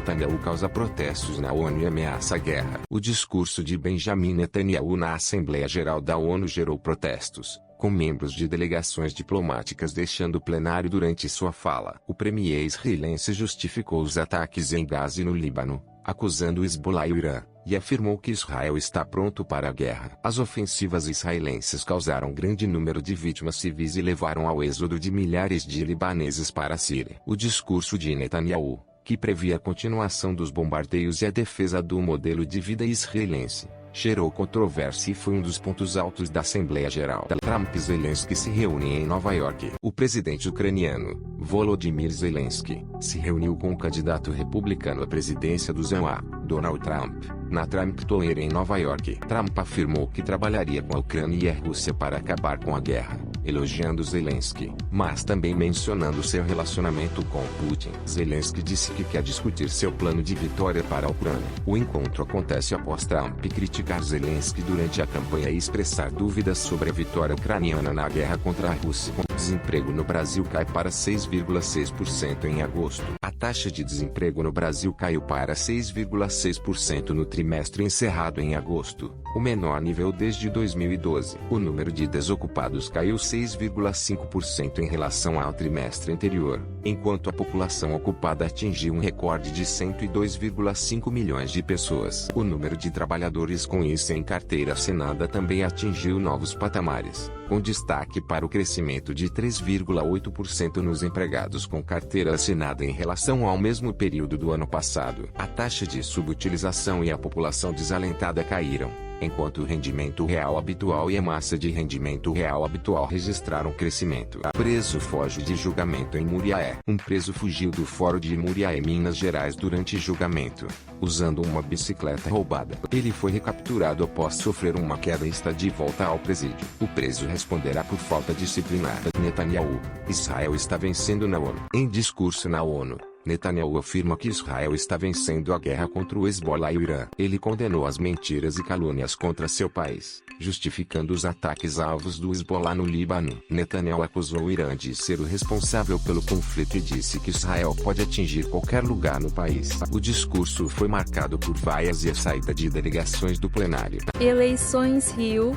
Netanyahu causa protestos na ONU e ameaça a guerra. O discurso de Benjamin Netanyahu na Assembleia Geral da ONU gerou protestos, com membros de delegações diplomáticas deixando o plenário durante sua fala. O premier israelense justificou os ataques em Gaza e no Líbano, acusando o Hezbollah e o Irã, e afirmou que Israel está pronto para a guerra. As ofensivas israelenses causaram grande número de vítimas civis e levaram ao êxodo de milhares de libaneses para a Síria. O discurso de Netanyahu, que previa a continuação dos bombardeios e a defesa do modelo de vida israelense, gerou controvérsia e foi um dos pontos altos da Assembleia Geral. Trump e Zelensky se reúnem em Nova York. O presidente ucraniano, Volodymyr Zelensky, se reuniu com o candidato republicano à presidência do ZEUA, Donald Trump, na Trump Tower em Nova York. Trump afirmou que trabalharia com a Ucrânia e a Rússia para acabar com a guerra, elogiando Zelensky, mas também mencionando seu relacionamento com Putin. Zelensky disse que quer discutir seu plano de vitória para a Ucrânia. O encontro acontece após Trump criticar Zelensky durante a campanha e expressar dúvidas sobre a vitória ucraniana na guerra contra a Rússia. O desemprego no Brasil cai para 6,6% em agosto. A taxa de desemprego no Brasil caiu para 6,6% no trimestre encerrado em agosto, o menor nível desde 2012. O número de desocupados caiu 6,5% em relação ao trimestre anterior, enquanto a população ocupada atingiu um recorde de 102,5 milhões de pessoas. O número de trabalhadores com isso em carteira assinada também atingiu novos patamares, com destaque para o crescimento de 3,8% nos empregados com carteira assinada em relação ao mesmo período do ano passado. A taxa de subutilização e a população desalentada caíram, enquanto o rendimento real habitual e a massa de rendimento real habitual registraram crescimento. Preso foge de julgamento em Muriaé. Um preso fugiu do fórum de Muriaé, Minas Gerais durante julgamento, usando uma bicicleta roubada. Ele foi recapturado após sofrer uma queda e está de volta ao presídio. O preso responderá por falta disciplinar. Netanyahu: Israel está vencendo na ONU. Em discurso na ONU, Netanyahu afirma que Israel está vencendo a guerra contra o Hezbollah e o Irã. Ele condenou as mentiras e calúnias contra seu país, justificando os ataques alvos do Hezbollah no Líbano. Netanyahu acusou o Irã de ser o responsável pelo conflito e disse que Israel pode atingir qualquer lugar no país. O discurso foi marcado por vaias e a saída de delegações do plenário. Eleições Rio.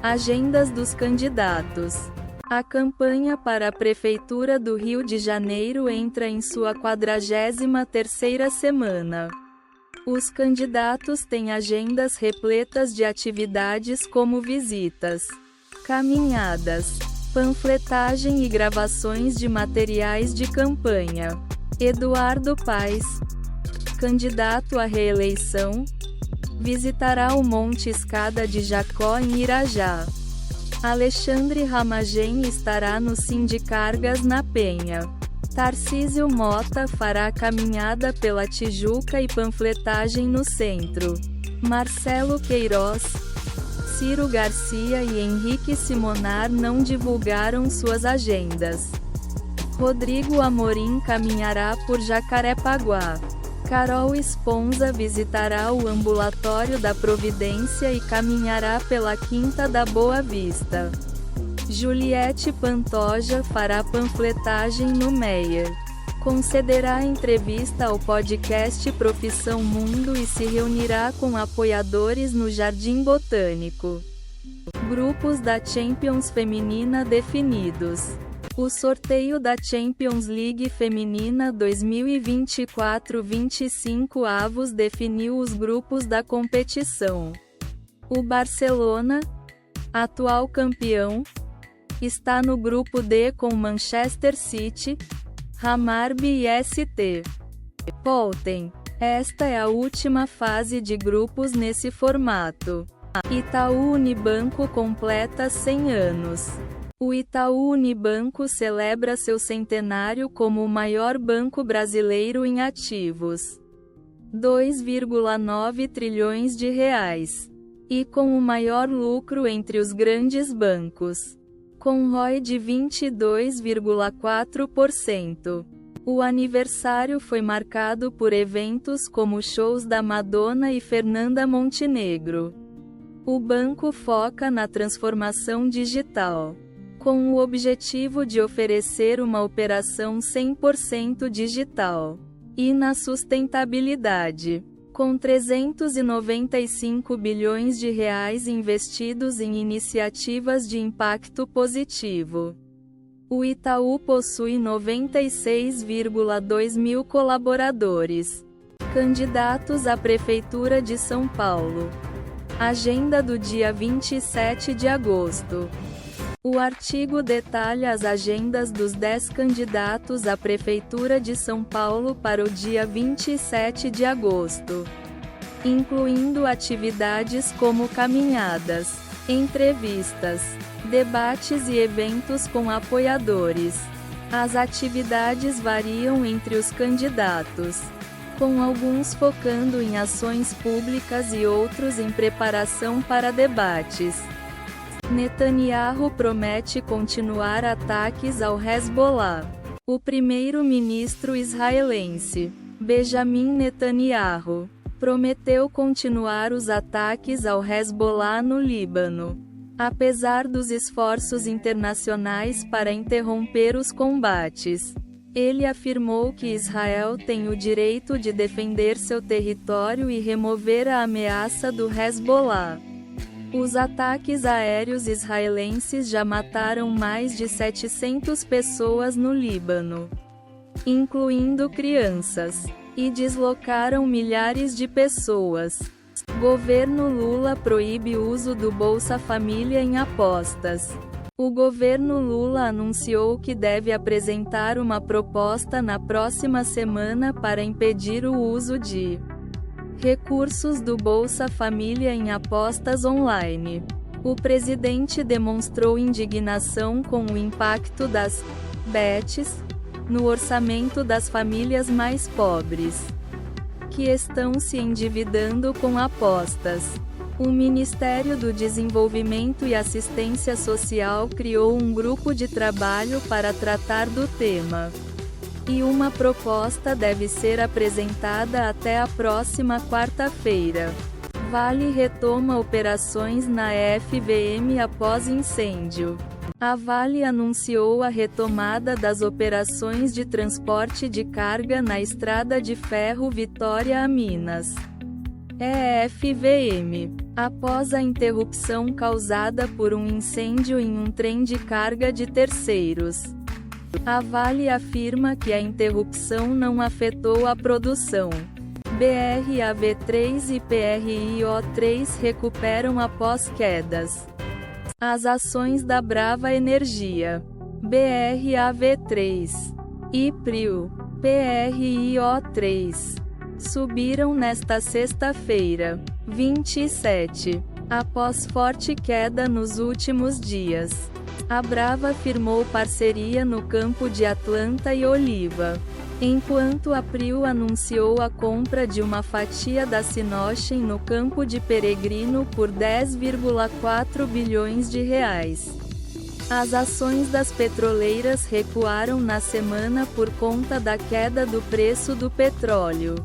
Agendas dos candidatos. A campanha para a Prefeitura do Rio de Janeiro entra em sua 43ª semana. Os candidatos têm agendas repletas de atividades como visitas, caminhadas, panfletagem e gravações de materiais de campanha. Eduardo Paes, candidato à reeleição, visitará o Monte Escada de Jacó em Irajá. Alexandre Ramagem estará no Sindicargas na Penha. Tarcísio Mota fará caminhada pela Tijuca e panfletagem no centro. Marcelo Queiroz, Ciro Garcia e Henrique Simonar não divulgaram suas agendas. Rodrigo Amorim caminhará por Jacarepaguá. Carol Esponza visitará o Ambulatório da Providência e caminhará pela Quinta da Boa Vista. Juliette Pantoja fará panfletagem no Meier. Concederá entrevista ao podcast Profissão Mundo e se reunirá com apoiadores no Jardim Botânico. Grupos da Champions Feminina definidos. O sorteio da Champions League Feminina 2024-25 avos definiu os grupos da competição. O Barcelona, atual campeão, está no grupo D com Manchester City, Hammarby e ST Polten. Esta é a última fase de grupos nesse formato. Itaú Unibanco completa 100 anos. O Itaú Unibanco celebra seu centenário como o maior banco brasileiro em ativos, 2,9 trilhões de reais, e com o maior lucro entre os grandes bancos, com ROI de 22,4%. O aniversário foi marcado por eventos como shows da Madonna e Fernanda Montenegro. O banco foca na transformação digital, com o objetivo de oferecer uma operação 100% digital. e na sustentabilidade. Com 395 bilhões de reais investidos em iniciativas de impacto positivo. O Itaú possui 96,2 mil colaboradores. Candidatos à Prefeitura de São Paulo. Agenda do dia 27 de agosto. O artigo detalha as agendas dos 10 candidatos à Prefeitura de São Paulo para o dia 27 de agosto, incluindo atividades como caminhadas, entrevistas, debates e eventos com apoiadores. As atividades variam entre os candidatos, com alguns focando em ações públicas e outros em preparação para debates. Netanyahu promete continuar ataques ao Hezbollah. O primeiro-ministro israelense, Benjamin Netanyahu, prometeu continuar os ataques ao Hezbollah no Líbano, apesar dos esforços internacionais para interromper os combates. Ele afirmou que Israel tem o direito de defender seu território e remover a ameaça do Hezbollah. Os ataques aéreos israelenses já mataram mais de 700 pessoas no Líbano, incluindo crianças, e deslocaram milhares de pessoas. Governo Lula proíbe o uso do Bolsa Família em apostas. O governo Lula anunciou que deve apresentar uma proposta na próxima semana para impedir o uso de recursos do Bolsa Família em apostas online. O presidente demonstrou indignação com o impacto das bets no orçamento das famílias mais pobres, que estão se endividando com apostas. O Ministério do Desenvolvimento e Assistência Social criou um grupo de trabalho para tratar do tema, e uma proposta deve ser apresentada até a próxima quarta-feira. Vale retoma operações na FVM após incêndio. A Vale anunciou a retomada das operações de transporte de carga na estrada de ferro Vitória a Minas, EFVM, após a interrupção causada por um incêndio em um trem de carga de terceiros. A Vale afirma que a interrupção não afetou a produção. BRAV3 e PRIO3 recuperam após quedas. As ações da Brava Energia, BRAV3 e PRIO, PRIO3, subiram nesta sexta-feira, 27, após forte queda nos últimos dias. A Brava firmou parceria no campo de Atlanta e Oliva, enquanto a PRIO anunciou a compra de uma fatia da Sinochem no campo de Peregrino por 10,4 bilhões de reais. As ações das petroleiras recuaram na semana por conta da queda do preço do petróleo.